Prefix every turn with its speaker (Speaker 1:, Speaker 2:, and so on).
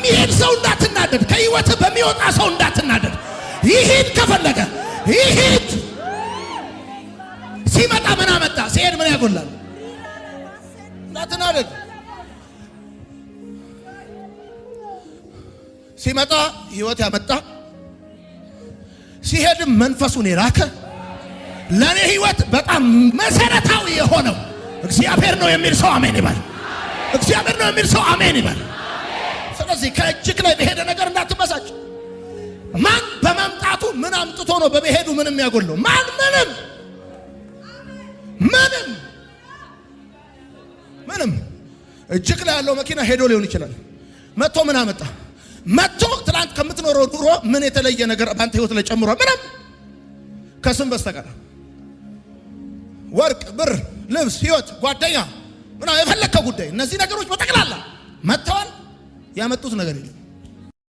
Speaker 1: በሚሄድ ሰው እንዳትናደድ፣ ከህይወት በሚወጣ ሰው እንዳትናደድ። ይሄድ ከፈለገ ይሄድ። ሲመጣ ምን አመጣ? ሲሄድ ምን ያጎላል? እንዳትናደድ። ሲመጣ ህይወት ያመጣ፣ ሲሄድም መንፈሱን የላከ ለኔ ህይወት በጣም መሰረታዊ የሆነው እግዚአብሔር ነው የሚል ሰው አሜን ይበል። እግዚአብሔር ነው የሚል ሰው አሜን ይበል። ስለዚህ ከእጅክ ላይ በሄደ ነገር እንዳትበሳጭ። ማን በመምጣቱ ምን አምጥቶ ነው በመሄዱ ምንም ያጎለው? ማን ምንም እጅክ ላይ ያለው መኪና ሄዶ ሊሆን ይችላል። መጥቶ ምን አመጣ? መጥቶ ትላንት ከምትኖረው ኑሮ ምን የተለየ ነገር ባንተ ህይወት ላይ ጨምሯል? ምንም ከስም በስተቀር ወርቅ፣ ብር፣ ልብስ፣ ህይወት፣ ጓደኛ፣ ምን የፈለከው ጉዳይ፣ እነዚህ ነገሮች በጠቅላላ መጥተዋል። ያመጡት ነገር የለም።